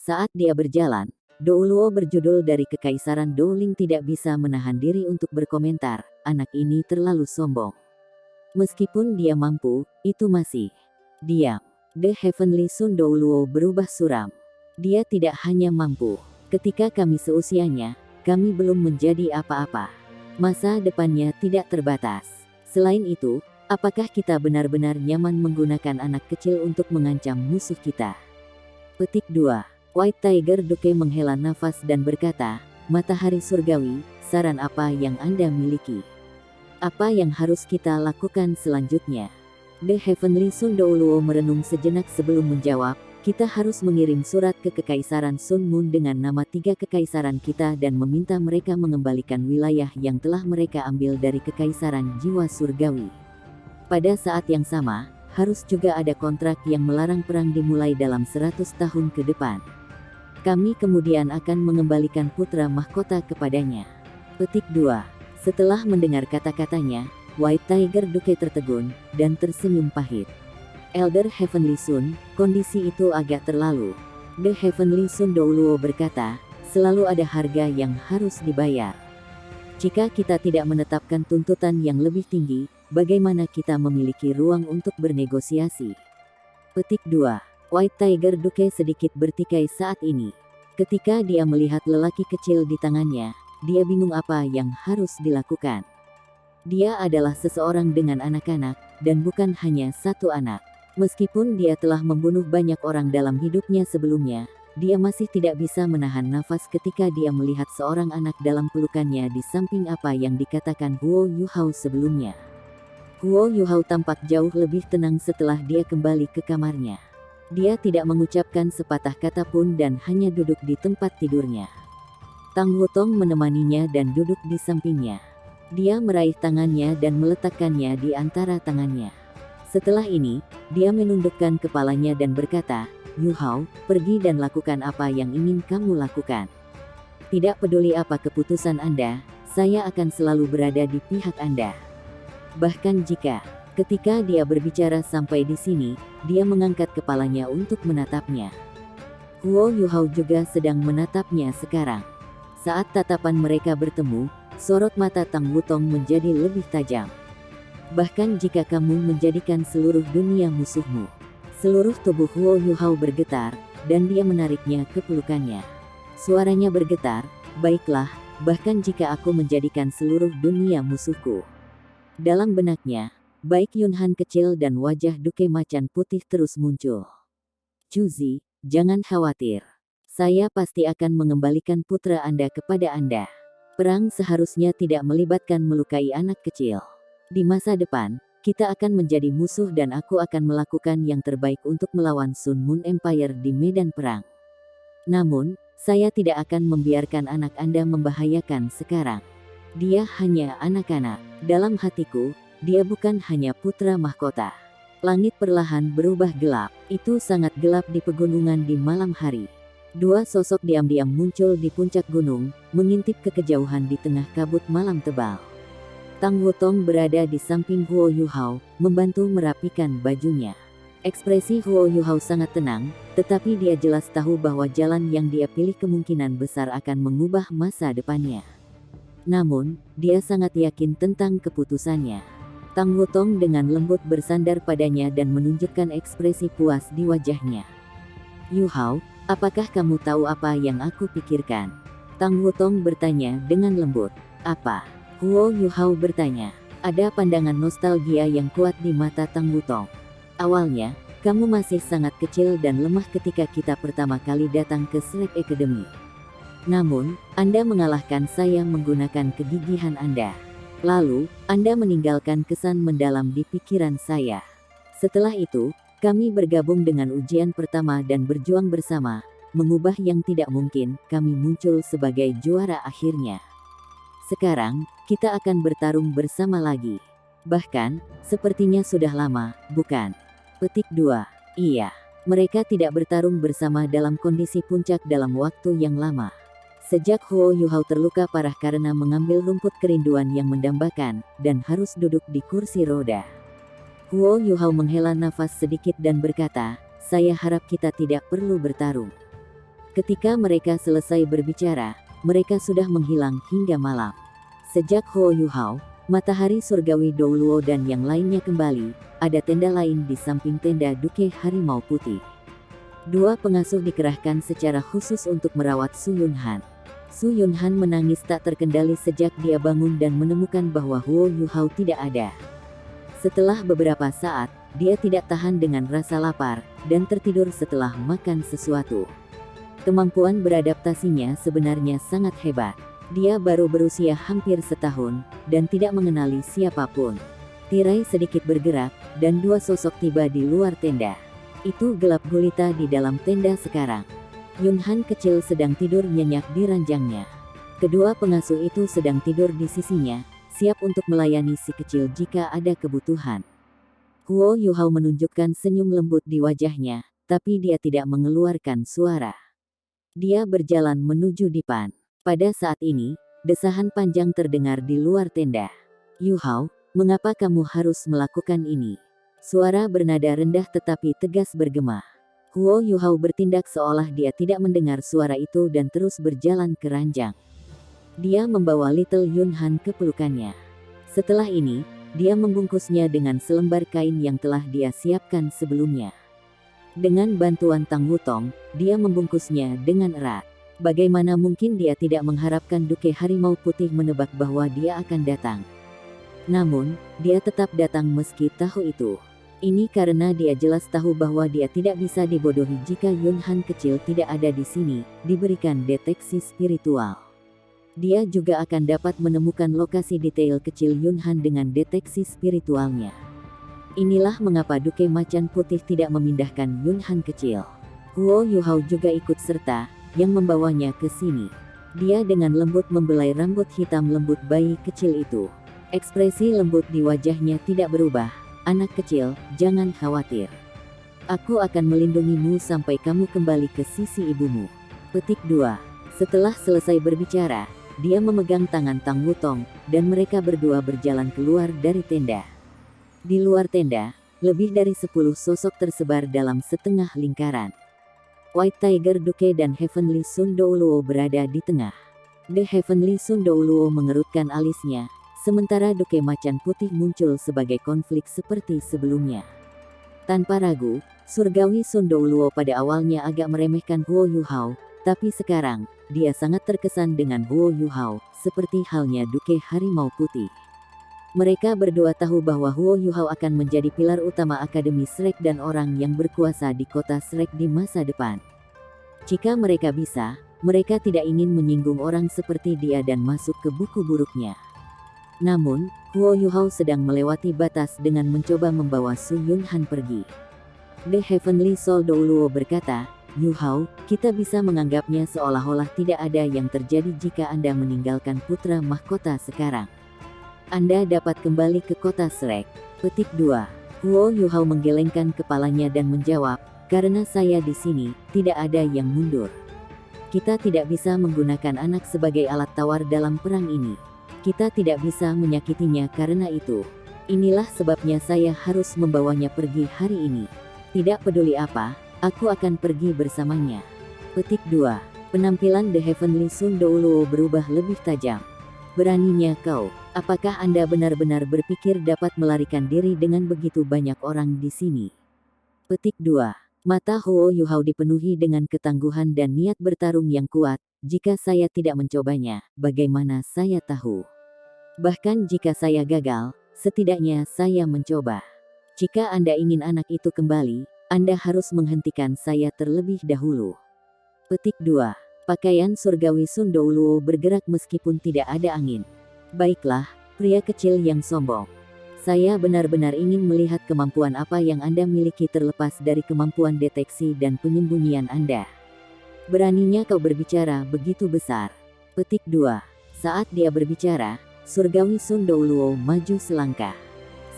Saat dia berjalan, Douluo berjudul dari Kekaisaran Douling tidak bisa menahan diri untuk berkomentar, anak ini terlalu sombong. Meskipun dia mampu, itu masih diam. The Heavenly Sun Douluo berubah suram. Dia tidak hanya mampu. Ketika kami seusianya, kami belum menjadi apa-apa. Masa depannya tidak terbatas. Selain itu, apakah kita benar-benar nyaman menggunakan anak kecil untuk mengancam musuh kita? Petik 2. White Tiger Duke menghela nafas dan berkata, Matahari Surgawi, saran apa yang Anda miliki? Apa yang harus kita lakukan selanjutnya? The Heavenly Sun Douluo merenung sejenak sebelum menjawab, kita harus mengirim surat ke Kekaisaran Sun Moon dengan nama 3 kekaisaran kita dan meminta mereka mengembalikan wilayah yang telah mereka ambil dari Kekaisaran Jiwa Surgawi. Pada saat yang sama, harus juga ada kontrak yang melarang perang dimulai dalam 100 tahun ke depan. Kami kemudian akan mengembalikan putra mahkota kepadanya. Petik 2. Setelah mendengar kata-katanya, White Tiger Duke tertegun, dan tersenyum pahit. Elder Heavenly Sun, kondisi itu agak terlalu. The Heavenly Sun Douluo berkata, selalu ada harga yang harus dibayar. Jika kita tidak menetapkan tuntutan yang lebih tinggi, bagaimana kita memiliki ruang untuk bernegosiasi? Petik 2. White Tiger Duke sedikit bertikai saat ini. Ketika dia melihat lelaki kecil di tangannya, dia bingung apa yang harus dilakukan. Dia adalah seseorang dengan anak-anak, dan bukan hanya satu anak. Meskipun dia telah membunuh banyak orang dalam hidupnya sebelumnya, dia masih tidak bisa menahan nafas ketika dia melihat seorang anak dalam pelukannya di samping apa yang dikatakan Huo Yuhao sebelumnya. Huo Yuhao tampak jauh lebih tenang setelah dia kembali ke kamarnya. Dia tidak mengucapkan sepatah kata pun dan hanya duduk di tempat tidurnya. Tang Wutong menemaninya dan duduk di sampingnya. Dia meraih tangannya dan meletakkannya di antara tangannya. Setelah ini, dia menundukkan kepalanya dan berkata, Yuhao, pergi dan lakukan apa yang ingin kamu lakukan. Tidak peduli apa keputusan Anda, saya akan selalu berada di pihak Anda. Bahkan jika, ketika dia berbicara sampai di sini, dia mengangkat kepalanya untuk menatapnya. Huo Yuhao juga sedang menatapnya sekarang. Saat tatapan mereka bertemu, sorot mata Tang Wutong menjadi lebih tajam. Bahkan jika kamu menjadikan seluruh dunia musuhmu. Seluruh tubuh Huo Yuhao bergetar, dan dia menariknya ke pelukannya. Suaranya bergetar, baiklah, bahkan jika aku menjadikan seluruh dunia musuhku. Dalam benaknya, baik Yunhan kecil dan wajah Duke Macan Putih terus muncul. Cuzi, jangan khawatir. Saya pasti akan mengembalikan putra Anda kepada Anda. Perang seharusnya tidak melibatkan melukai anak kecil. Di masa depan, kita akan menjadi musuh dan aku akan melakukan yang terbaik untuk melawan Sun Moon Empire di medan perang. Namun, saya tidak akan membiarkan anak Anda membahayakan sekarang. Dia hanya anak-anak. Dalam hatiku, dia bukan hanya putra mahkota. Langit perlahan berubah gelap. Itu sangat gelap di pegunungan di malam hari. 2 sosok diam-diam muncul di puncak gunung, mengintip ke kejauhan di tengah kabut malam tebal. Tang Wutong berada di samping Huo Yuhao, membantu merapikan bajunya. Ekspresi Huo Yuhao sangat tenang, tetapi dia jelas tahu bahwa jalan yang dia pilih kemungkinan besar akan mengubah masa depannya. Namun, dia sangat yakin tentang keputusannya. Tang Wutong dengan lembut bersandar padanya dan menunjukkan ekspresi puas di wajahnya. Yuhao, apakah kamu tahu apa yang aku pikirkan? Tang Wutong bertanya dengan lembut. Apa? Huo Yuhao bertanya. Ada pandangan nostalgia yang kuat di mata Tang Wutong. Awalnya, kamu masih sangat kecil dan lemah ketika kita pertama kali datang ke Slack Academy. Namun, Anda mengalahkan saya menggunakan kegigihan Anda. Lalu, Anda meninggalkan kesan mendalam di pikiran saya. Setelah itu, kami bergabung dengan ujian pertama dan berjuang bersama, mengubah yang tidak mungkin, kami muncul sebagai juara akhirnya. Sekarang, kita akan bertarung bersama lagi. Bahkan, sepertinya sudah lama, bukan? Petik 2. Iya. Mereka tidak bertarung bersama dalam kondisi puncak dalam waktu yang lama. Sejak Huo Yuhao terluka parah karena mengambil rumput kerinduan yang mendambakan, dan harus duduk di kursi roda. Huo Yuhao menghela nafas sedikit dan berkata, saya harap kita tidak perlu bertarung. Ketika mereka selesai berbicara, mereka sudah menghilang hingga malam. Sejak Huo Yuhao, matahari surgawi Douluo dan yang lainnya kembali, ada tenda lain di samping tenda Duke Harimau Putih. Dua pengasuh dikerahkan secara khusus untuk merawat Su Yunhan. Su Yunhan menangis tak terkendali sejak dia bangun dan menemukan bahwa Huo Yuhao tidak ada. Setelah beberapa saat, dia tidak tahan dengan rasa lapar, dan tertidur setelah makan sesuatu. Kemampuan beradaptasinya sebenarnya sangat hebat. Dia baru berusia hampir setahun, dan tidak mengenali siapapun. Tirai sedikit bergerak, dan dua sosok tiba di luar tenda. Itu gelap gulita di dalam tenda sekarang. Yunhan kecil sedang tidur nyenyak di ranjangnya. Kedua pengasuh itu sedang tidur di sisinya, siap untuk melayani si kecil jika ada kebutuhan. Huo Yuhao menunjukkan senyum lembut di wajahnya, tapi dia tidak mengeluarkan suara. Dia berjalan menuju dipan. Pada saat ini, desahan panjang terdengar di luar tenda. "Yuhao, mengapa kamu harus melakukan ini?" Suara bernada rendah tetapi tegas bergema. Huo Yuhao bertindak seolah dia tidak mendengar suara itu dan terus berjalan ke ranjang. Dia membawa Little Yunhan ke pelukannya. Setelah ini, dia membungkusnya dengan selembar kain yang telah dia siapkan sebelumnya. Dengan bantuan Tang Wutong, dia membungkusnya dengan erat. Bagaimana mungkin dia tidak mengharapkan Duke Harimau Putih menebak bahwa dia akan datang. Namun, dia tetap datang meski tahu itu. Ini karena dia jelas tahu bahwa dia tidak bisa dibodohi jika Yunhan kecil tidak ada di sini, diberikan deteksi spiritual. Dia juga akan dapat menemukan lokasi detail kecil Yunhan dengan deteksi spiritualnya. Inilah mengapa Duke Macan Putih tidak memindahkan Yunhan kecil. Huo Yuhao juga ikut serta, yang membawanya ke sini. Dia dengan lembut membelai rambut hitam lembut bayi kecil itu. Ekspresi lembut di wajahnya tidak berubah. "Anak kecil, jangan khawatir. Aku akan melindungimu sampai kamu kembali ke sisi ibumu." Petik 2. Setelah selesai berbicara, dia memegang tangan Tang Wutong, dan mereka berdua berjalan keluar dari tenda. Di luar tenda, lebih dari 10 sosok tersebar dalam setengah lingkaran. White Tiger Duke dan Heavenly Sun Douluo berada di tengah. The Heavenly Sun Douluo mengerutkan alisnya, sementara Duke Macan Putih muncul sebagai konflik seperti sebelumnya. Tanpa ragu, Surgawi Sun Douluo pada awalnya agak meremehkan Huo Yuhao, tapi sekarang, dia sangat terkesan dengan Huo Yuhao, seperti halnya Duke Harimau Putih. Mereka berdua tahu bahwa Huo Yuhao akan menjadi pilar utama Akademi Shrek dan orang yang berkuasa di kota Shrek di masa depan. Jika mereka bisa, mereka tidak ingin menyinggung orang seperti dia dan masuk ke buku buruknya. Namun, Huo Yuhao sedang melewati batas dengan mencoba membawa Su Yunhan pergi. The Heavenly Soul Douluo berkata, "Yuhao, kita bisa menganggapnya seolah-olah tidak ada yang terjadi jika Anda meninggalkan putra mahkota sekarang. Anda dapat kembali ke kota Shrek." Petik 2. Huo Yuhao menggelengkan kepalanya dan menjawab, "Karena saya di sini, tidak ada yang mundur. Kita tidak bisa menggunakan anak sebagai alat tawar dalam perang ini. Kita tidak bisa menyakitinya karena itu. Inilah sebabnya saya harus membawanya pergi hari ini. Tidak peduli apa, aku akan pergi bersamanya." Petik 2. Penampilan The Heavenly Sun Douluo berubah lebih tajam. "Beraninya kau, apakah Anda benar-benar berpikir dapat melarikan diri dengan begitu banyak orang di sini?" Petik 2. Mata Huo Yuhao dipenuhi dengan ketangguhan dan niat bertarung yang kuat. "Jika saya tidak mencobanya, bagaimana saya tahu? Bahkan jika saya gagal, setidaknya saya mencoba. Jika Anda ingin anak itu kembali, Anda harus menghentikan saya terlebih dahulu." Petik 2. Pakaian surgawi Sun Douluo bergerak meskipun tidak ada angin. "Baiklah, pria kecil yang sombong. Saya benar-benar ingin melihat kemampuan apa yang Anda miliki terlepas dari kemampuan deteksi dan penyembunyian Anda. Beraninya kau berbicara begitu besar." Petik 2. Saat dia berbicara, Surgawi Sun Douluo maju selangkah.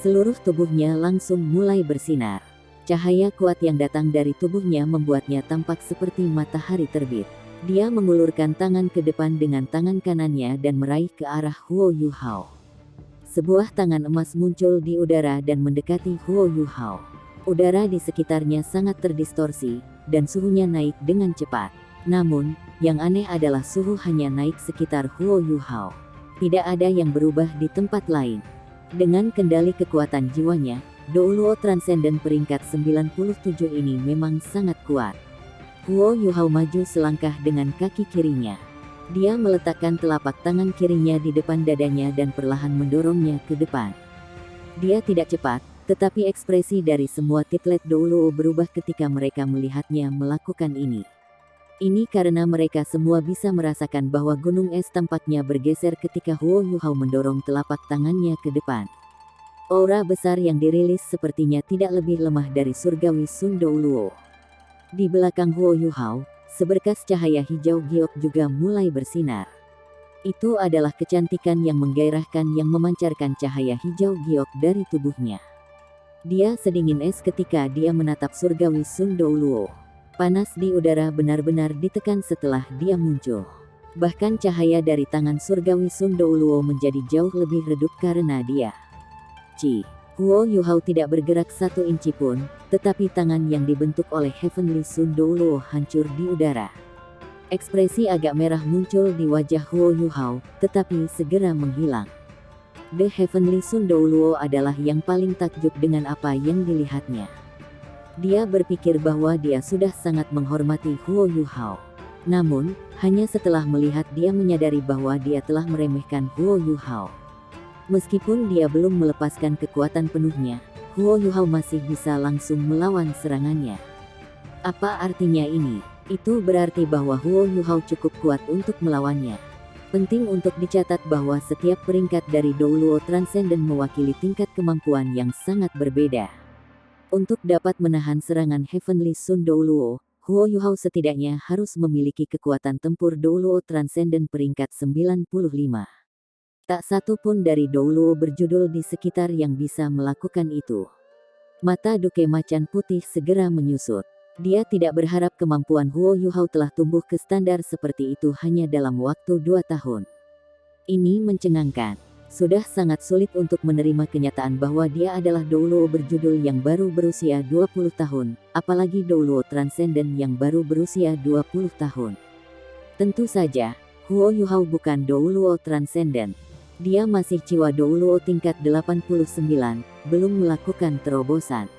Seluruh tubuhnya langsung mulai bersinar. Cahaya kuat yang datang dari tubuhnya membuatnya tampak seperti matahari terbit. Dia mengulurkan tangan ke depan dengan tangan kanannya dan meraih ke arah Huo Yuhao. Sebuah tangan emas muncul di udara dan mendekati Huo Yuhao. Udara di sekitarnya sangat terdistorsi, dan suhunya naik dengan cepat. Namun, yang aneh adalah suhu hanya naik sekitar Huo Yuhao. Tidak ada yang berubah di tempat lain. Dengan kendali kekuatan jiwanya, Dou Luo Transcendent peringkat 97 ini memang sangat kuat. Huo Yuhao maju selangkah dengan kaki kirinya. Dia meletakkan telapak tangan kirinya di depan dadanya dan perlahan mendorongnya ke depan. Dia tidak cepat, tetapi ekspresi dari semua titlet Dou Luo berubah ketika mereka melihatnya melakukan ini. Ini karena mereka semua bisa merasakan bahwa gunung es tampaknya bergeser ketika Huo Yuhao mendorong telapak tangannya ke depan. Aura besar yang dirilis sepertinya tidak lebih lemah dari surgawi Sun Dou Luo. Di belakang Huo Yuhao, seberkas cahaya hijau giok juga mulai bersinar. Itu adalah kecantikan yang menggairahkan yang memancarkan cahaya hijau giok dari tubuhnya. Dia sedingin es ketika dia menatap surgawi Sun Dou Luo. Panas di udara benar-benar ditekan setelah dia muncul. Bahkan cahaya dari tangan surgawi Sun Dou Luo menjadi jauh lebih redup karena dia. Huo Yuhao tidak bergerak 1 inci pun, tetapi tangan yang dibentuk oleh Heavenly Sun Dou Luo hancur di udara. Ekspresi agak merah muncul di wajah Huo Yuhao, tetapi segera menghilang. The Heavenly Sun Dou Luo adalah yang paling takjub dengan apa yang dilihatnya. Dia berpikir bahwa dia sudah sangat menghormati Huo Yuhao. Namun, hanya setelah melihat dia menyadari bahwa dia telah meremehkan Huo Yuhao. Meskipun dia belum melepaskan kekuatan penuhnya, Huo Yuhao masih bisa langsung melawan serangannya. Apa artinya ini? Itu berarti bahwa Huo Yuhao cukup kuat untuk melawannya. Penting untuk dicatat bahwa setiap peringkat dari Dou Luo Transcendent mewakili tingkat kemampuan yang sangat berbeda. Untuk dapat menahan serangan Heavenly Sun Dou Luo, Huo Yuhao setidaknya harus memiliki kekuatan tempur Dou Luo Transcendent peringkat 95. Tak satu pun dari Dou Luo berjudul di sekitar yang bisa melakukan itu. Mata Duke Macan Putih segera menyusut. Dia tidak berharap kemampuan Huo Yuhao telah tumbuh ke standar seperti itu hanya dalam waktu 2 tahun. Ini mencengangkan. Sudah sangat sulit untuk menerima kenyataan bahwa dia adalah Dou Luo berjudul yang baru berusia 20 tahun, apalagi Dou Luo Transcendent yang baru berusia 20 tahun. Tentu saja, Huo Yuhao bukan Dou Luo Transcendent. Dia masih jiwa Dou Luo tingkat 89, belum melakukan terobosan.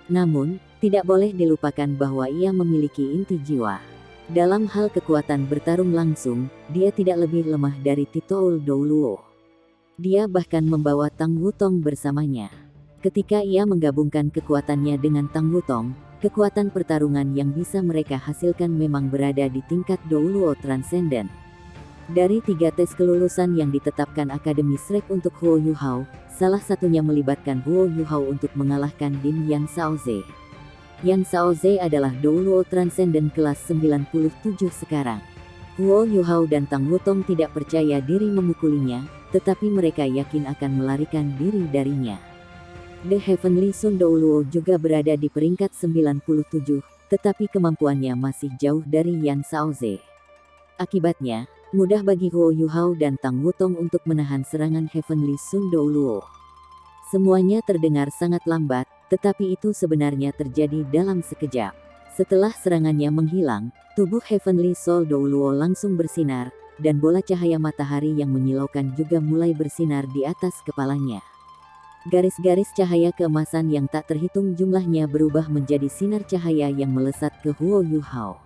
Namun, tidak boleh dilupakan bahwa ia memiliki inti jiwa. Dalam hal kekuatan bertarung langsung, dia tidak lebih lemah dari Titoul Dou Luo. Dia bahkan membawa Tang Wutong bersamanya. Ketika ia menggabungkan kekuatannya dengan Tang Wutong, kekuatan pertarungan yang bisa mereka hasilkan memang berada di tingkat Dou Luo Transcendent. Dari 3 tes kelulusan yang ditetapkan Akademi Shrek untuk Huo Yuhao, salah satunya melibatkan Huo Yuhao untuk mengalahkan Din Yan Shaoze. Yan Shaoze adalah Dou Luo Transcendent kelas 97 sekarang. Huo Yuhao dan Tang Wutong tidak percaya diri memukulinya, tetapi mereka yakin akan melarikan diri darinya. The Heavenly Sun Dou Luo juga berada di peringkat 97, tetapi kemampuannya masih jauh dari Yan Shaoze. Akibatnya, mudah bagi Huo Yuhao dan Tang Wutong untuk menahan serangan Heavenly Sun Dou Luo. Semuanya terdengar sangat lambat, tetapi itu sebenarnya terjadi dalam sekejap. Setelah serangannya menghilang, tubuh Heavenly Soul Dou Luo langsung bersinar, dan bola cahaya matahari yang menyilaukan juga mulai bersinar di atas kepalanya. Garis-garis cahaya keemasan yang tak terhitung jumlahnya berubah menjadi sinar cahaya yang melesat ke Huo Yuhao.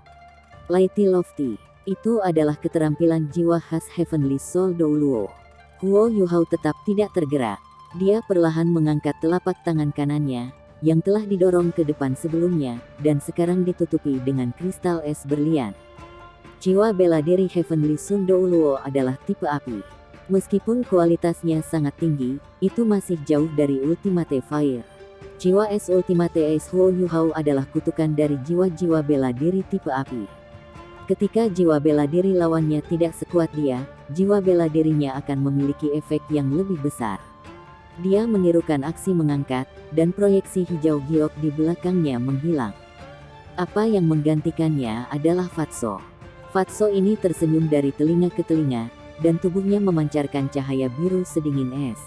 Lighty Lofty. Itu adalah keterampilan jiwa khas Heavenly Soul Dou Luo. Huo Yuhao tetap tidak tergerak. Dia perlahan mengangkat telapak tangan kanannya, yang telah didorong ke depan sebelumnya, dan sekarang ditutupi dengan kristal es berlian. Jiwa bela diri Heavenly Sun Dou Luo adalah tipe api. Meskipun kualitasnya sangat tinggi, itu masih jauh dari Ultimate Fire. Jiwa es Ultimate Es Huo Yuhao adalah kutukan dari jiwa-jiwa bela diri tipe api. Ketika jiwa bela diri lawannya tidak sekuat dia, jiwa bela dirinya akan memiliki efek yang lebih besar. Dia menirukan aksi mengangkat, dan proyeksi hijau giok di belakangnya menghilang. Apa yang menggantikannya adalah Fatso. Fatso ini tersenyum dari telinga ke telinga, dan tubuhnya memancarkan cahaya biru sedingin es.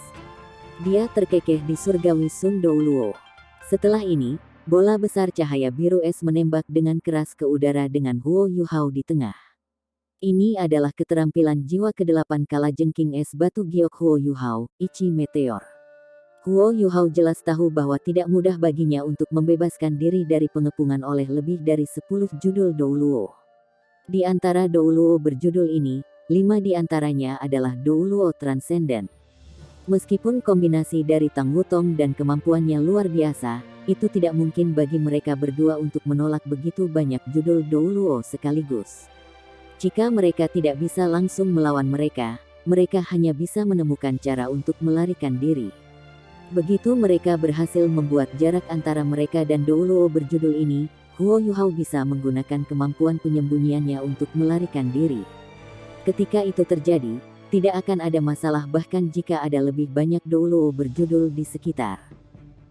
Dia terkekeh di surgawi Sun Dou Luo. Setelah ini, Bola besar cahaya biru es menembak dengan keras ke udara dengan Huo Yuhao di tengah. Ini adalah keterampilan jiwa ke-8 kalajengking es batu giok Huo Yuhao, Ichi Meteor. Huo Yuhao jelas tahu bahwa tidak mudah baginya untuk membebaskan diri dari pengepungan oleh lebih dari 10 judul Douluo. Di antara Douluo berjudul ini, 5 di antaranya adalah Douluo Transcendent. Meskipun kombinasi dari Tang Wutong dan kemampuannya luar biasa, itu tidak mungkin bagi mereka berdua untuk menolak begitu banyak judul Douluo sekaligus. Jika mereka tidak bisa langsung melawan mereka, mereka hanya bisa menemukan cara untuk melarikan diri. Begitu mereka berhasil membuat jarak antara mereka dan Douluo berjudul ini, Huo Yuhao bisa menggunakan kemampuan penyembunyiannya untuk melarikan diri. Ketika itu terjadi, tidak akan ada masalah bahkan jika ada lebih banyak Douluo berjudul di sekitar.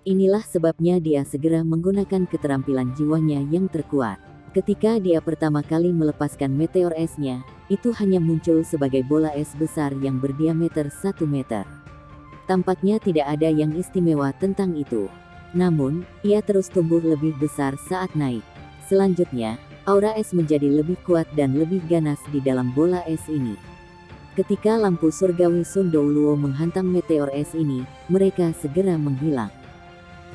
Inilah sebabnya dia segera menggunakan keterampilan jiwanya yang terkuat. Ketika dia pertama kali melepaskan meteor esnya, itu hanya muncul sebagai bola es besar yang berdiameter 1 meter. Tampaknya tidak ada yang istimewa tentang itu. Namun, ia terus tumbuh lebih besar saat naik. Selanjutnya, aura es menjadi lebih kuat dan lebih ganas di dalam bola es ini. Ketika lampu surgawi Sun Douluo menghantam meteor es ini, mereka segera menghilang.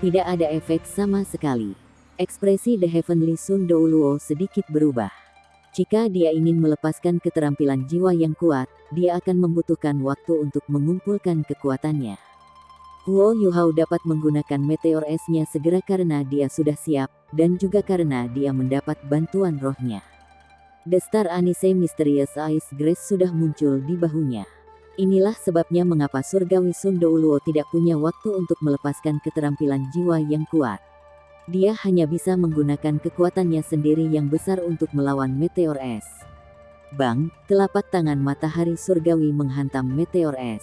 Tidak ada efek sama sekali. Ekspresi The Heavenly Sun Douluo sedikit berubah. Jika dia ingin melepaskan keterampilan jiwa yang kuat, dia akan membutuhkan waktu untuk mengumpulkan kekuatannya. Huo Yuhao dapat menggunakan meteor esnya segera karena dia sudah siap, dan juga karena dia mendapat bantuan rohnya. The Star Anise Mysterious Ice Grace sudah muncul di bahunya. Inilah sebabnya mengapa surgawi Sun Douluo tidak punya waktu untuk melepaskan keterampilan jiwa yang kuat. Dia hanya bisa menggunakan kekuatannya sendiri yang besar untuk melawan meteor es. Bang, telapak tangan matahari surgawi menghantam meteor es.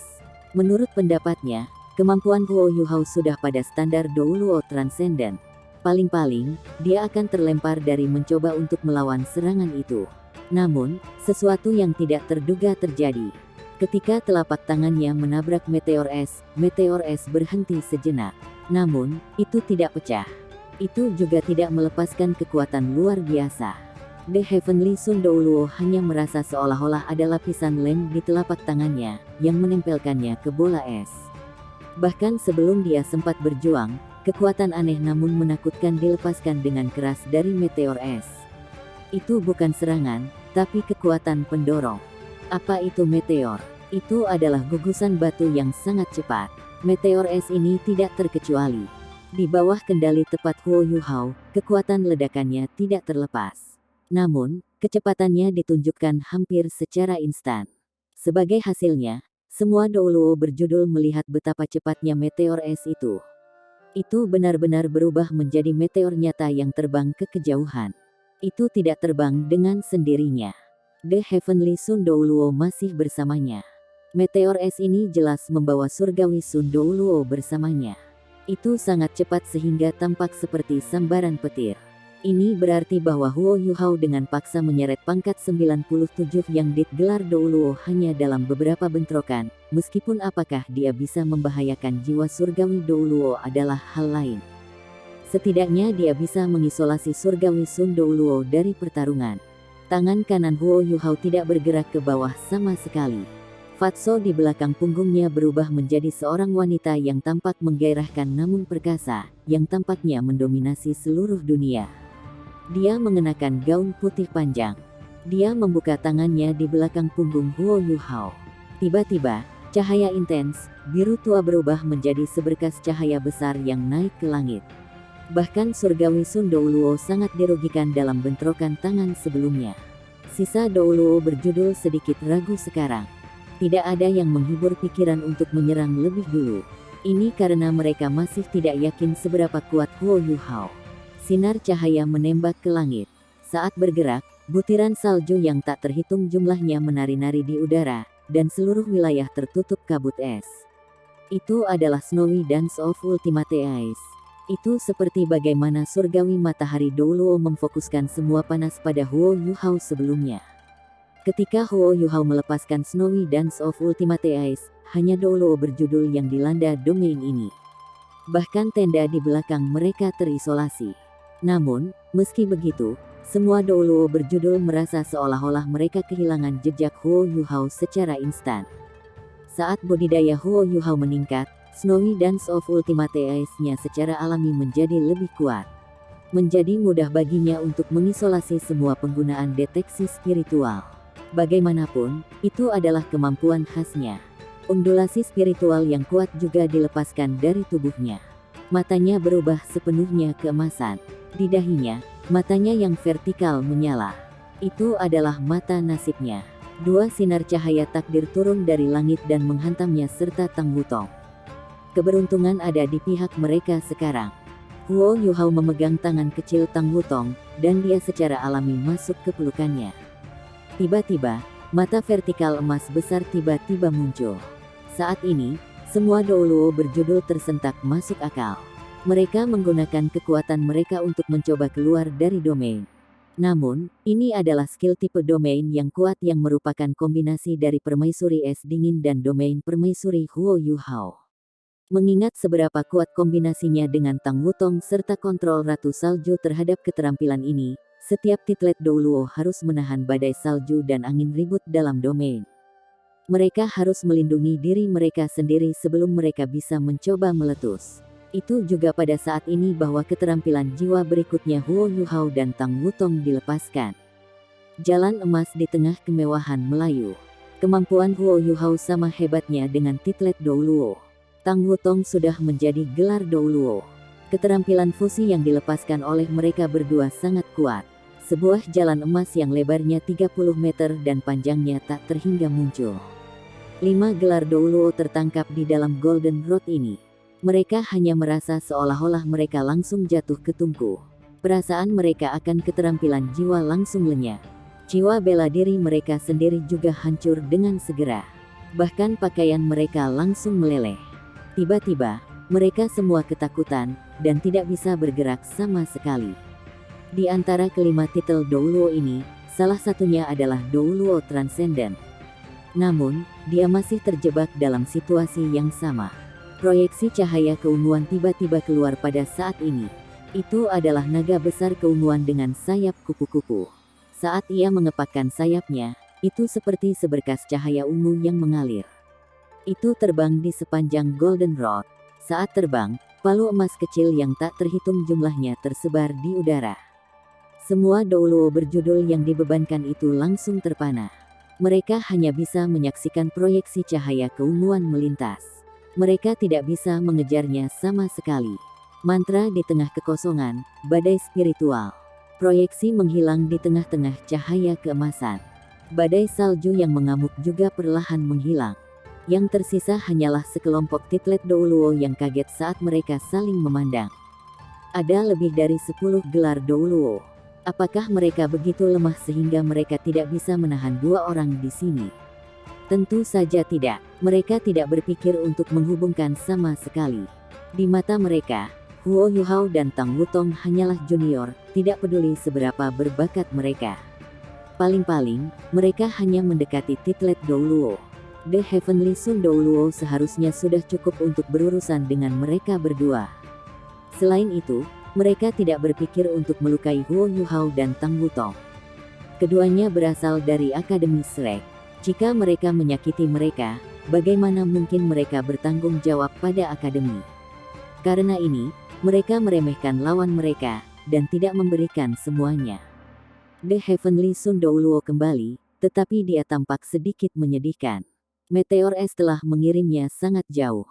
Menurut pendapatnya, kemampuan Huo Yuhao sudah pada standar Douluo Transcendent. Paling-paling, dia akan terlempar dari mencoba untuk melawan serangan itu. Namun, sesuatu yang tidak terduga terjadi. Ketika telapak tangannya menabrak meteor es berhenti sejenak. Namun, itu tidak pecah. Itu juga tidak melepaskan kekuatan luar biasa. The Heavenly Sun Douluo hanya merasa seolah-olah ada lapisan lem di telapak tangannya, yang menempelkannya ke bola es. Bahkan sebelum dia sempat berjuang, kekuatan aneh namun menakutkan dilepaskan dengan keras dari meteor es. Itu bukan serangan, tapi kekuatan pendorong. Apa itu meteor? Itu adalah gugusan batu yang sangat cepat. Meteor es ini tidak terkecuali. Di bawah kendali tepat Huo Yuhao, kekuatan ledakannya tidak terlepas. Namun, kecepatannya ditunjukkan hampir secara instan. Sebagai hasilnya, semua Douluo berjudul melihat betapa cepatnya meteor es itu. Itu benar-benar berubah menjadi meteor nyata yang terbang ke kejauhan. Itu tidak terbang dengan sendirinya. The Heavenly Sun Douluo masih bersamanya. Meteor es ini jelas membawa surgawi Sun Douluo bersamanya. Itu sangat cepat sehingga tampak seperti sambaran petir. Ini berarti bahwa Huo Yuhao dengan paksa menyeret pangkat 97 yang digelar Douluo hanya dalam beberapa bentrokan, meskipun apakah dia bisa membahayakan jiwa surgawi Douluo adalah hal lain. Setidaknya dia bisa mengisolasi surgawi Sun Douluo dari pertarungan. Tangan kanan Huo Yuhao tidak bergerak ke bawah sama sekali. Fatso di belakang punggungnya berubah menjadi seorang wanita yang tampak menggairahkan namun perkasa, yang tampaknya mendominasi seluruh dunia. Dia mengenakan gaun putih panjang. Dia membuka tangannya di belakang punggung Huo Yuhao. Tiba-tiba, cahaya intens, biru tua berubah menjadi seberkas cahaya besar yang naik ke langit. Bahkan surgawi Sun Douluo sangat dirugikan dalam bentrokan tangan sebelumnya. Sisa Douluo berjudul sedikit ragu sekarang. Tidak ada yang menghibur pikiran untuk menyerang lebih dulu. Ini karena mereka masih tidak yakin seberapa kuat Huo Yuhao. Sinar cahaya menembak ke langit. Saat bergerak, butiran salju yang tak terhitung jumlahnya menari-nari di udara, dan seluruh wilayah tertutup kabut es. Itu adalah Snowy Dance of Ultimate Ice. Itu seperti bagaimana surgawi matahari Douluo memfokuskan semua panas pada Huo Yuhao sebelumnya. Ketika Huo Yuhao melepaskan Snowy Dance of Ultimate Ice, hanya Douluo berjudul yang dilanda domain ini. Bahkan tenda di belakang mereka terisolasi. Namun, meski begitu, semua Douluo berjudul merasa seolah-olah mereka kehilangan jejak Huo Yuhao secara instan. Saat budidaya Huo Yuhao meningkat, Snowy Dance of Ultimate Ice-nya secara alami menjadi lebih kuat. Menjadi mudah baginya untuk mengisolasi semua penggunaan deteksi spiritual. Bagaimanapun, itu adalah kemampuan khasnya. Undulasi spiritual yang kuat juga dilepaskan dari tubuhnya. Matanya berubah sepenuhnya keemasan. Di dahinya, matanya yang vertikal menyala. Itu adalah mata nasibnya. Dua sinar cahaya takdir turun dari langit dan menghantamnya serta Tang Wutong. Keberuntungan ada di pihak mereka sekarang. Huo Yuhao memegang tangan kecil Tang Wutong, dan dia secara alami masuk ke pelukannya. Tiba-tiba, mata vertikal emas besar tiba-tiba muncul. Saat ini, semua Douluo berjudul tersentak masuk akal. Mereka menggunakan kekuatan mereka untuk mencoba keluar dari domain. Namun, ini adalah skill tipe domain yang kuat yang merupakan kombinasi dari permaisuri es dingin dan domain permaisuri Huo Yuhao. Mengingat seberapa kuat kombinasinya dengan Tang Wutong serta kontrol Ratu Salju terhadap keterampilan ini, setiap titlet Douluo harus menahan badai salju dan angin ribut dalam domain. Mereka harus melindungi diri mereka sendiri sebelum mereka bisa mencoba meletus. Itu juga pada saat ini bahwa keterampilan jiwa berikutnya Huo Yuhao dan Tang Wutong dilepaskan. Jalan emas di tengah kemewahan Melayu. Kemampuan Huo Yuhao sama hebatnya dengan titlet Douluo. Tang Wutong sudah menjadi gelar Douluo. Keterampilan fusi yang dilepaskan oleh mereka berdua sangat kuat. Sebuah jalan emas yang lebarnya 30 meter dan panjangnya tak terhingga muncul. 5 gelar Douluo tertangkap di dalam Golden Road ini. Mereka hanya merasa seolah-olah mereka langsung jatuh ke tungku. Perasaan mereka akan keterampilan jiwa langsung lenyap. Jiwa bela diri mereka sendiri juga hancur dengan segera. Bahkan pakaian mereka langsung meleleh. Tiba-tiba, mereka semua ketakutan, dan tidak bisa bergerak sama sekali. Di antara kelima titel Douluo ini, salah satunya adalah Douluo Transcendent. Namun, dia masih terjebak dalam situasi yang sama. Proyeksi cahaya keunguan tiba-tiba keluar pada saat ini. Itu adalah naga besar keunguan dengan sayap kupu-kupu. Saat ia mengepakkan sayapnya, itu seperti seberkas cahaya ungu yang mengalir. Itu terbang di sepanjang Golden Road. Saat terbang, palu emas kecil yang tak terhitung jumlahnya tersebar di udara. Semua Douluo berjudul yang dibebankan itu langsung terpana. Mereka hanya bisa menyaksikan proyeksi cahaya keunguan melintas. Mereka tidak bisa mengejarnya sama sekali. Mantra di tengah kekosongan, badai spiritual. Proyeksi menghilang di tengah-tengah cahaya keemasan. Badai salju yang mengamuk juga perlahan menghilang. Yang tersisa hanyalah sekelompok titlet Douluo yang kaget saat mereka saling memandang. Ada lebih dari 10 gelar Douluo. Apakah mereka begitu lemah sehingga mereka tidak bisa menahan 2 orang di sini? Tentu saja tidak. Mereka tidak berpikir untuk menghubungkan sama sekali. Di mata mereka, Huo Yuhao dan Tang Wutong hanyalah junior, tidak peduli seberapa berbakat mereka. Paling-paling, mereka hanya mendekati titlet Douluo. The Heavenly Sun Douluo seharusnya sudah cukup untuk berurusan dengan mereka berdua. Selain itu, mereka tidak berpikir untuk melukai Huo Yuhao dan Tang Wutong. Keduanya berasal dari Akademi Shrek. Jika mereka menyakiti mereka, bagaimana mungkin mereka bertanggung jawab pada Akademi? Karena ini, mereka meremehkan lawan mereka, dan tidak memberikan semuanya. The Heavenly Sun Douluo kembali, tetapi dia tampak sedikit menyedihkan. Meteor es telah mengirimnya sangat jauh.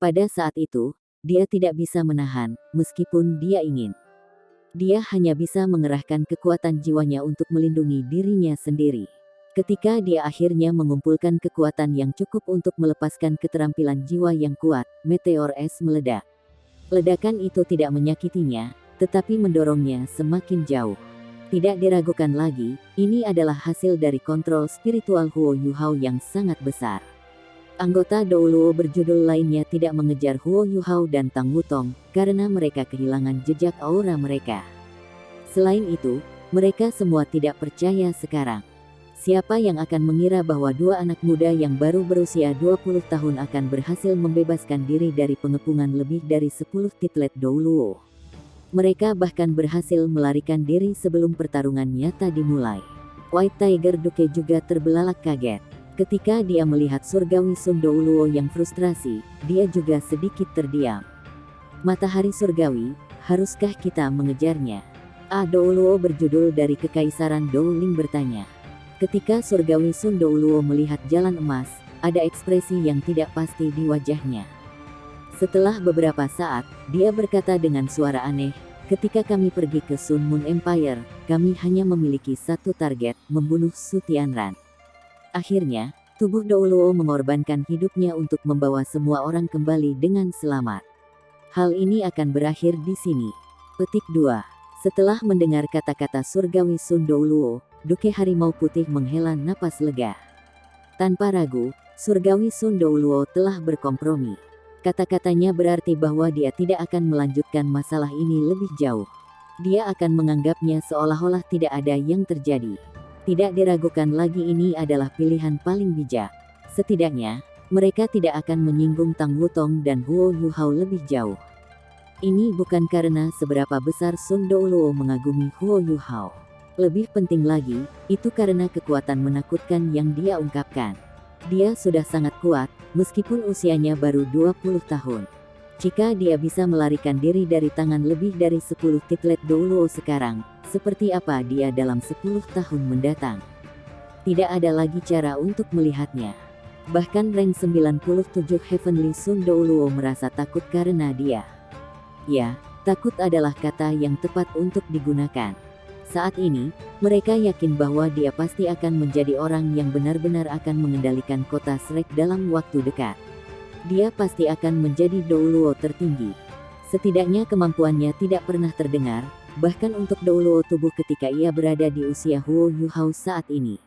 Pada saat itu, dia tidak bisa menahan, meskipun dia ingin. Dia hanya bisa mengerahkan kekuatan jiwanya untuk melindungi dirinya sendiri. Ketika dia akhirnya mengumpulkan kekuatan yang cukup untuk melepaskan keterampilan jiwa yang kuat, meteor es meledak. Ledakan itu tidak menyakitinya, tetapi mendorongnya semakin jauh. Tidak diragukan lagi, ini adalah hasil dari kontrol spiritual Huo Yuhao yang sangat besar. Anggota Douluo berjudul lainnya tidak mengejar Huo Yuhao dan Tang Wutong, karena mereka kehilangan jejak aura mereka. Selain itu, mereka semua tidak percaya sekarang. Siapa yang akan mengira bahwa dua anak muda yang baru berusia 20 tahun akan berhasil membebaskan diri dari pengepungan lebih dari 10 titlet Douluo. Mereka bahkan berhasil melarikan diri sebelum pertarungan nyata dimulai. White Tiger Duke juga terbelalak kaget. Ketika dia melihat surgawi Sun Douluo yang frustrasi, dia juga sedikit terdiam. Matahari surgawi, haruskah kita mengejarnya? Douluo berjudul dari Kekaisaran Douling bertanya. Ketika surgawi Sun Douluo melihat jalan emas, ada ekspresi yang tidak pasti di wajahnya. Setelah beberapa saat, dia berkata dengan suara aneh, ketika kami pergi ke Sun Moon Empire, kami hanya memiliki satu target, membunuh Su Tianran. Akhirnya, tubuh Douluo mengorbankan hidupnya untuk membawa semua orang kembali dengan selamat. Hal ini akan berakhir di sini. Petik 2. Setelah mendengar kata-kata surgawi Sun Douluo, Duke Harimau Putih menghela napas lega. Tanpa ragu, surgawi Sun Douluo telah berkompromi. Kata-katanya berarti bahwa dia tidak akan melanjutkan masalah ini lebih jauh. Dia akan menganggapnya seolah-olah tidak ada yang terjadi. Tidak diragukan lagi, ini adalah pilihan paling bijak. Setidaknya, mereka tidak akan menyinggung Tang Wutong dan Huo Yuhao lebih jauh. Ini bukan karena seberapa besar Sun Douluo mengagumi Huo Yuhao. Lebih penting lagi, itu karena kekuatan menakutkan yang dia ungkapkan. Dia sudah sangat kuat, meskipun usianya baru 20 tahun. Jika dia bisa melarikan diri dari tangan lebih dari 10 titlet Douluo sekarang, seperti apa dia dalam 10 tahun mendatang? Tidak ada lagi cara untuk melihatnya. Bahkan rank 97 Heavenly Sun Douluo merasa takut karena dia. Ya, takut adalah kata yang tepat untuk digunakan. Saat ini, mereka yakin bahwa dia pasti akan menjadi orang yang benar-benar akan mengendalikan kota Shrek dalam waktu dekat. Dia pasti akan menjadi Douluo tertinggi. Setidaknya kemampuannya tidak pernah terdengar, bahkan untuk Douluo tubuh ketika ia berada di usia Huo Yuhao saat ini.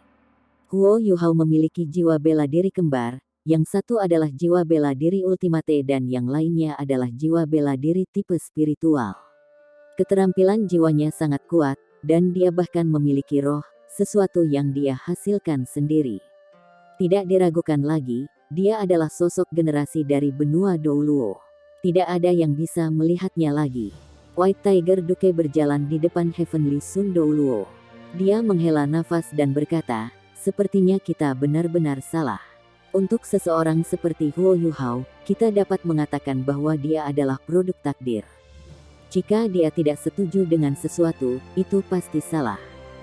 Huo Yuhao memiliki jiwa bela diri kembar, yang satu adalah jiwa bela diri ultimate dan yang lainnya adalah jiwa bela diri tipe spiritual. Keterampilan jiwanya sangat kuat, dan dia bahkan memiliki roh, sesuatu yang dia hasilkan sendiri. Tidak diragukan lagi, dia adalah sosok generasi dari benua Douluo. Tidak ada yang bisa melihatnya lagi. White Tiger Duke berjalan di depan Heavenly Sun Douluo. Dia menghela nafas dan berkata, sepertinya kita benar-benar salah. Untuk seseorang seperti Huo Yuhao, kita dapat mengatakan bahwa dia adalah produk takdir. Jika dia tidak setuju dengan sesuatu, itu pasti salah.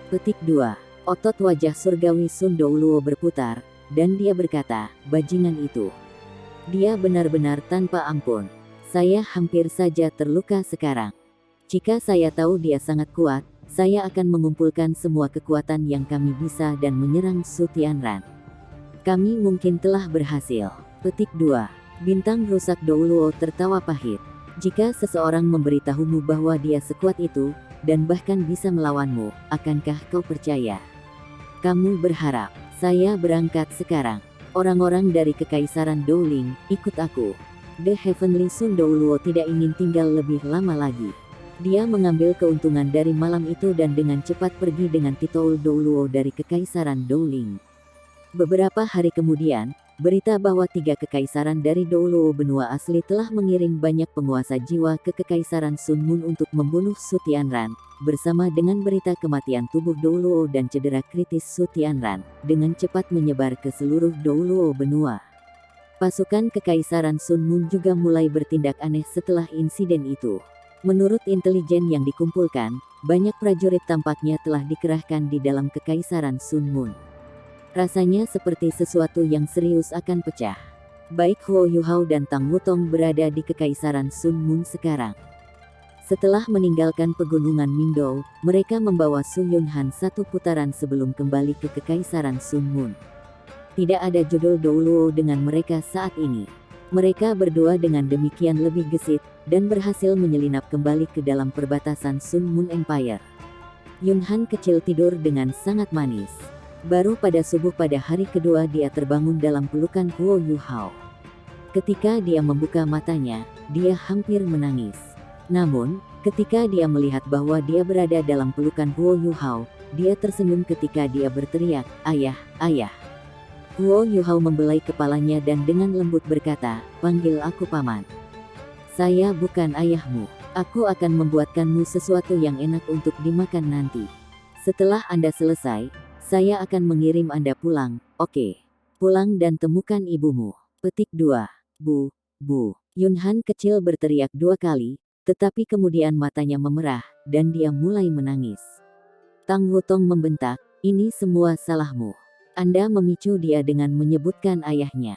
Petik 2. Otot wajah surgawi Sun Douluo berputar, dan dia berkata, bajingan itu. Dia benar-benar tanpa ampun. Saya hampir saja terluka sekarang. Jika saya tahu dia sangat kuat, saya akan mengumpulkan semua kekuatan yang kami bisa dan menyerang Su Tianran. Kami mungkin telah berhasil. Petik 2. Bintang rusak Douluo tertawa pahit. Jika seseorang memberitahumu bahwa dia sekuat itu, dan bahkan bisa melawanmu, akankah kau percaya? Kamu berharap. Saya berangkat sekarang. Orang-orang dari Kekaisaran Douling, ikut aku. The Heavenly Sun Douluo tidak ingin tinggal lebih lama lagi. Dia mengambil keuntungan dari malam itu dan dengan cepat pergi dengan titol Douluo dari Kekaisaran Douling. Beberapa hari kemudian, berita bahwa 3 kekaisaran dari Douluo benua asli telah mengirim banyak penguasa jiwa ke Kekaisaran Sun Moon untuk membunuh Su Tianran, bersama dengan berita kematian tubuh Douluo dan cedera kritis Su Tianran, dengan cepat menyebar ke seluruh Douluo benua. Pasukan Kekaisaran Sun Moon juga mulai bertindak aneh setelah insiden itu. Menurut intelijen yang dikumpulkan, banyak prajurit tampaknya telah dikerahkan di dalam Kekaisaran Sun Moon. Rasanya seperti sesuatu yang serius akan pecah. Baik Huo Yuhao dan Tang Wutong berada di Kekaisaran Sun Moon sekarang. Setelah meninggalkan pegunungan Mingdou, mereka membawa Su Yunhan satu putaran sebelum kembali ke Kekaisaran Sun Moon. Tidak ada judul Douluo dengan mereka saat ini. Mereka berdua dengan demikian lebih gesit, dan berhasil menyelinap kembali ke dalam perbatasan Sun Moon Empire. Yunhan kecil tidur dengan sangat manis. Baru pada subuh pada hari kedua dia terbangun dalam pelukan Huo Yuhao. Ketika dia membuka matanya, dia hampir menangis. Namun, ketika dia melihat bahwa dia berada dalam pelukan Huo Yuhao, dia tersenyum ketika dia berteriak, "Ayah, ayah." Huo Yuhao membelai kepalanya dan dengan lembut berkata, "Panggil aku paman. Saya bukan ayahmu. Aku akan membuatkanmu sesuatu yang enak untuk dimakan nanti. Setelah Anda selesai, saya akan mengirim Anda pulang, oke? Pulang dan temukan ibumu." Petik 2. Bu, Bu. Yunhan kecil berteriak 2 kali, tetapi kemudian matanya memerah, dan dia mulai menangis. Tang Wutong membentak, "Ini semua salahmu. Anda memicu dia dengan menyebutkan ayahnya."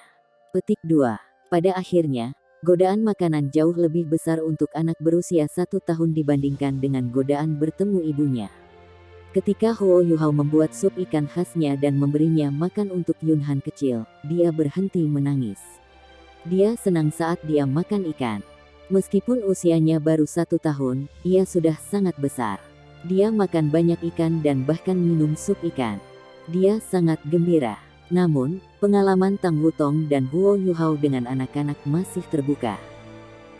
Petik 2. Pada akhirnya, godaan makanan jauh lebih besar untuk anak berusia 1 tahun dibandingkan dengan godaan bertemu ibunya. Ketika Huo Yuhao membuat sup ikan khasnya dan memberinya makan untuk Yunhan kecil, dia berhenti menangis. Dia senang saat dia makan ikan. Meskipun usianya baru 1 tahun, ia sudah sangat besar. Dia makan banyak ikan dan bahkan minum sup ikan. Dia sangat gembira. Namun, pengalaman Tang Wutong dan Huo Yuhao dengan anak-anak masih terbuka.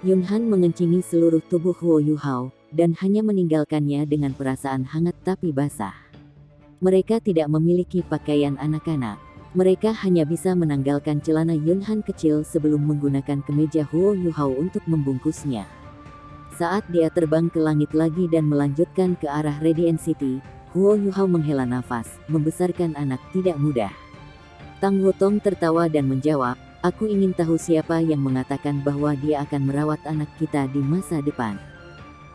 Yunhan mengencingi seluruh tubuh Huo Yuhao, dan hanya meninggalkannya dengan perasaan hangat tapi basah. Mereka tidak memiliki pakaian anak-anak. Mereka hanya bisa menanggalkan celana Yunhan kecil sebelum menggunakan kemeja Huo Yuhao untuk membungkusnya. Saat dia terbang ke langit lagi dan melanjutkan ke arah Radiant City, Huo Yuhao menghela nafas, membesarkan anak tidak mudah. Tang Wutong tertawa dan menjawab, "Aku ingin tahu siapa yang mengatakan bahwa dia akan merawat anak kita di masa depan."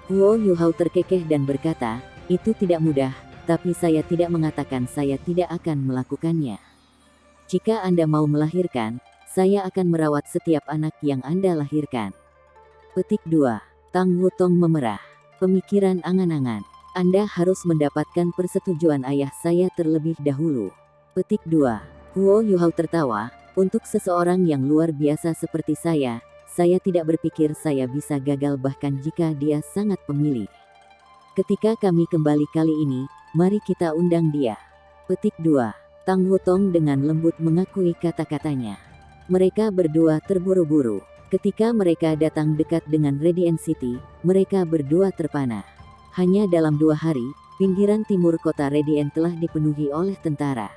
Huo Yuhao terkekeh dan berkata, "Itu tidak mudah, tapi saya tidak mengatakan saya tidak akan melakukannya. Jika Anda mau melahirkan, saya akan merawat setiap anak yang Anda lahirkan." Petik 2. Tang Wutong memerah. Pemikiran angan-angan. Anda harus mendapatkan persetujuan ayah saya terlebih dahulu. Petik 2. Huo Yuhao tertawa, "Untuk seseorang yang luar biasa seperti saya tidak berpikir saya bisa gagal bahkan jika dia sangat pemilih. Ketika kami kembali kali ini, mari kita undang dia." Petik 2. Tang Wutong dengan lembut mengakui kata-katanya. Mereka berdua terburu-buru. Ketika mereka datang dekat dengan Radiant City, mereka berdua terpana. Hanya dalam 2 hari, pinggiran timur kota Radiant telah dipenuhi oleh tentara.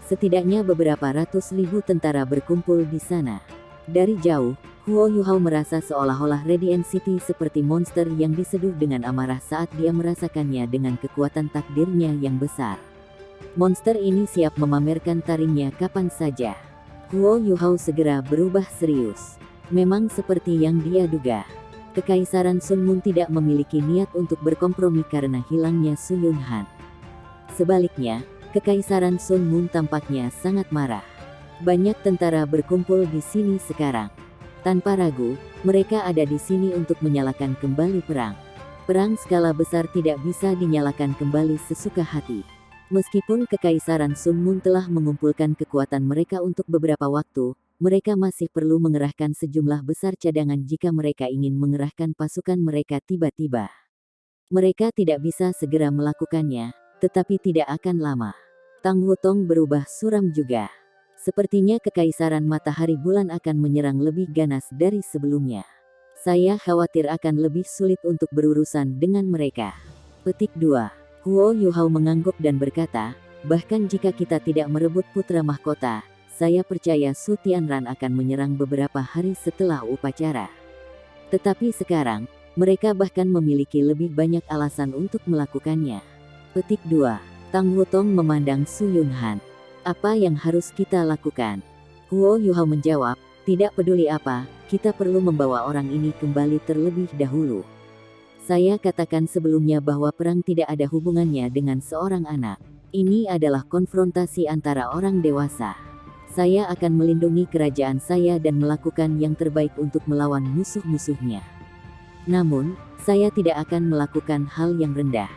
Setidaknya beberapa ratus ribu tentara berkumpul di sana. Dari jauh, Huo Yuhao merasa seolah-olah Radiant City seperti monster yang diseduh dengan amarah saat dia merasakannya dengan kekuatan takdirnya yang besar. Monster ini siap memamerkan taringnya kapan saja. Huo Yuhao segera berubah serius. Memang seperti yang dia duga. Kekaisaran Sun Mun tidak memiliki niat untuk berkompromi karena hilangnya Su Yunhan. Sebaliknya, Kekaisaran Sun Mun tampaknya sangat marah. Banyak tentara berkumpul di sini sekarang. Tanpa ragu, mereka ada di sini untuk menyalakan kembali perang. Perang skala besar tidak bisa dinyalakan kembali sesuka hati. Meskipun Kekaisaran Sun Mun telah mengumpulkan kekuatan mereka untuk beberapa waktu, mereka masih perlu mengerahkan sejumlah besar cadangan jika mereka ingin mengerahkan pasukan mereka tiba-tiba. Mereka tidak bisa segera melakukannya, tetapi tidak akan lama. Tang Wutong berubah suram juga. Sepertinya Kekaisaran Matahari Bulan akan menyerang lebih ganas dari sebelumnya. Saya khawatir akan lebih sulit untuk berurusan dengan mereka. Petik 2. Huo Yuhao mengangguk dan berkata, "Bahkan jika kita tidak merebut putra mahkota, saya percaya Su Tianran akan menyerang beberapa hari setelah upacara. Tetapi sekarang, mereka bahkan memiliki lebih banyak alasan untuk melakukannya." Petik 2. Tang Wutong memandang Su Yunhan. "Apa yang harus kita lakukan?" Huo Yuhao menjawab, "Tidak peduli apa, kita perlu membawa orang ini kembali terlebih dahulu. Saya katakan sebelumnya bahwa perang tidak ada hubungannya dengan seorang anak. Ini adalah konfrontasi antara orang dewasa. Saya akan melindungi kerajaan saya dan melakukan yang terbaik untuk melawan musuh-musuhnya. Namun, saya tidak akan melakukan hal yang rendah.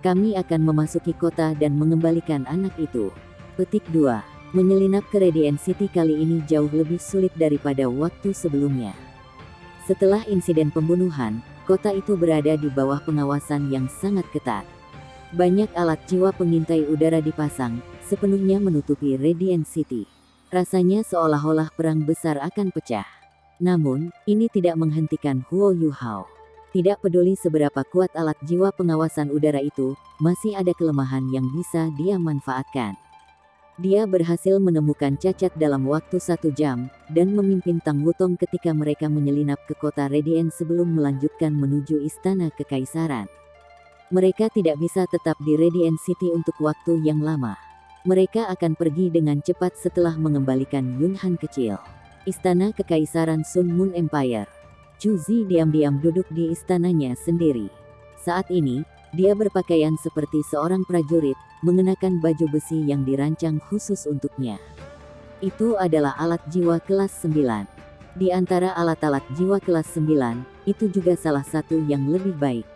Kami akan memasuki kota dan mengembalikan anak itu." Petik 2. Menyelinap ke Radiant City kali ini jauh lebih sulit daripada waktu sebelumnya. Setelah insiden pembunuhan, kota itu berada di bawah pengawasan yang sangat ketat. Banyak alat jiwa pengintai udara dipasang, sepenuhnya menutupi Radiant City. Rasanya seolah-olah perang besar akan pecah. Namun, ini tidak menghentikan Huo Yuhao. Tidak peduli seberapa kuat alat jiwa pengawasan udara itu, masih ada kelemahan yang bisa dia manfaatkan. Dia berhasil menemukan cacat dalam waktu 1 jam, dan memimpin Tang Wutong ketika mereka menyelinap ke kota Radiant sebelum melanjutkan menuju Istana Kekaisaran. Mereka tidak bisa tetap di Radiant City untuk waktu yang lama. Mereka akan pergi dengan cepat setelah mengembalikan Yunhan kecil. Istana Kekaisaran Sun Moon Empire. Chu Zi diam-diam duduk di istananya sendiri. Saat ini, dia berpakaian seperti seorang prajurit, mengenakan baju besi yang dirancang khusus untuknya. Itu adalah alat jiwa kelas 9. Di antara alat-alat jiwa kelas 9, itu juga salah satu yang lebih baik.